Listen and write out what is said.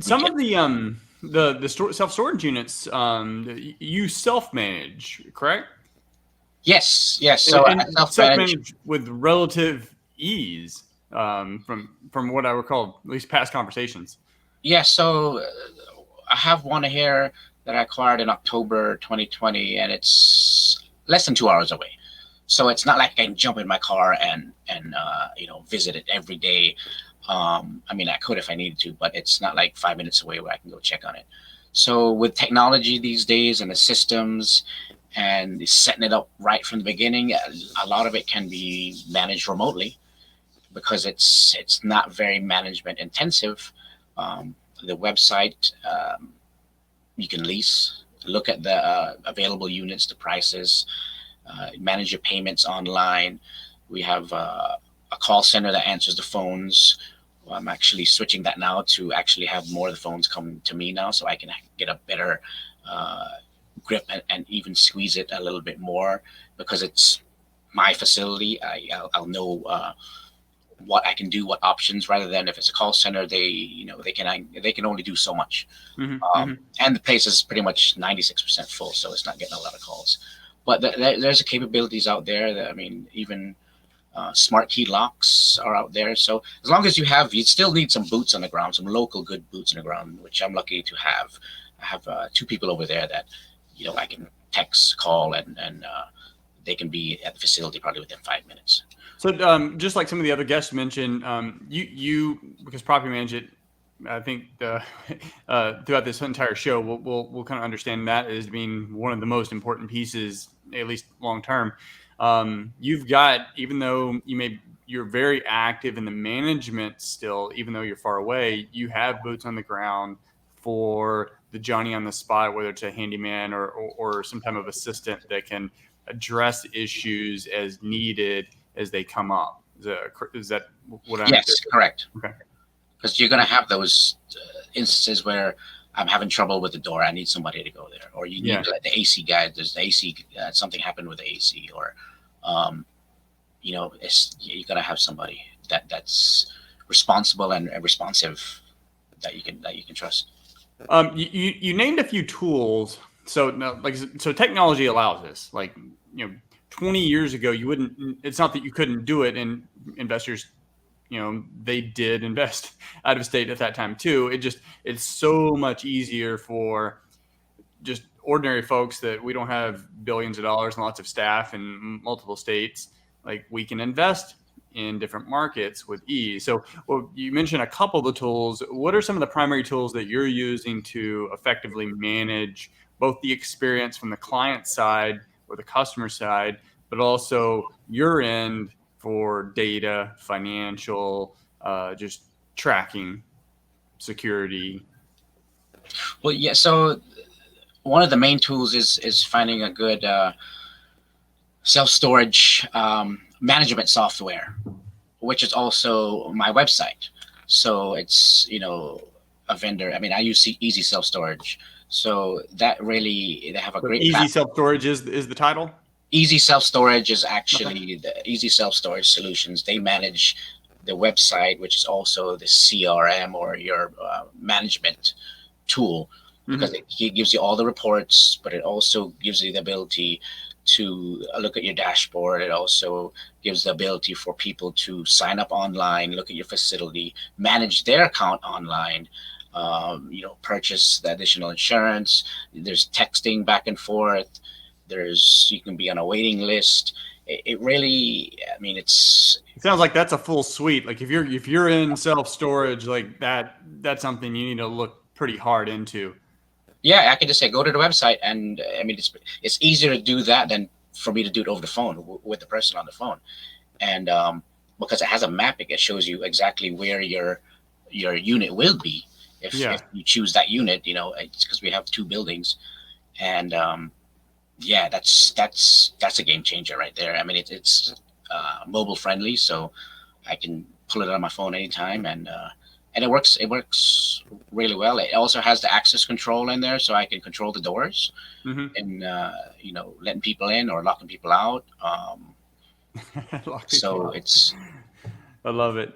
Some of the self-storage units you self-manage, correct? Yes. And, So I and self-manage. self-manage with relative ease, from what I recall, at least past conversations. Yeah, so I have one here that I acquired in October 2020, and it's less than 2 hours away. So it's not like I can jump in my car and visit it every day. I mean, I could if I needed to, but it's not like 5 minutes away where I can go check on it. So with technology these days and the systems and setting it up right from the beginning, a lot of it can be managed remotely because it's not very management intensive. The website, you can lease, look at the available units, the prices, manage your payments online. We have a call center that answers the phones. Well, I'm actually switching that now to actually have more of the phones come to me now, so I can get a better uh, grip and even squeeze it a little bit more because it's my facility. I'll know what I can do, what options, rather than if it's a call center, they can only do so much. Hmm. Hmm. And the place is pretty much 96% full, so it's not getting a lot of calls. But there's capabilities out there that, I mean, even smart key locks are out there. So as long as you still need some boots on the ground, some local good boots on the ground, which I'm lucky to have. I have two people over there that I can text, call, and they can be at the facility probably within 5 minutes. So, just like some of the other guests mentioned, you because property management, I think throughout this entire show, we'll kind of understand that as being one of the most important pieces, at least long term. You've got, even though you're very active in the management still, even though you're far away, you have boots on the ground for the Johnny on the spot, whether it's a handyman or some type of assistant that can address issues as needed as they come up. Is that what I Yes, understood? correct. Okay. Because you're going to have those instances where I'm having trouble with the door. I need somebody to go there, or you need Yeah. the AC guy. There's the AC. Something happened with the AC, or um, you got to have somebody that's responsible and responsive that you can trust. You named a few tools. So no, so technology allows this. 20 years ago, you wouldn't. It's not that you couldn't do it, and investors, they did invest out of state at that time too. It's so much easier for just ordinary folks that we don't have billions of dollars and lots of staff in multiple states. Like, we can invest in different markets with ease. So, well, you mentioned a couple of the tools. What are some of the primary tools that you're using to effectively manage both the experience from the client side or the customer side, but also your end for data, financial, just tracking, security? Well, yeah. So one of the main tools is finding a good self storage management software, which is also my website. So it's a vendor. I mean, I use Easy Self Storage. So that really they have a So great easy platform. self storage is the title. Easy Self Storage is Okay. actually the Easy Self Storage Solutions. They manage the website, which is also the CRM or your management tool, because Hmm. it gives you all the reports, but it also gives you the ability to look at your dashboard. It also gives the ability for people to sign up online, look at your facility, manage their account online. Purchase the additional insurance. There's texting back and forth. You can be on a waiting list. It really, I mean, it's It sounds like that's a full suite. Like, if you're in self storage, like that's something you need to look pretty hard into. yeah. I can just say go to the website, and I mean, it's easier to do that than for me to do it over the phone with the person on the phone, and because it has a mapping, it shows you exactly where your unit will be Yeah. if you choose that unit. It's because we have two buildings, and yeah, that's a game changer right there. I mean, it's mobile friendly, so I can pull it on my phone anytime, and it works really well. It also has the access control in there, so I can control the doors Hmm. and letting people in or locking people out. Lock people So out. it's I love it.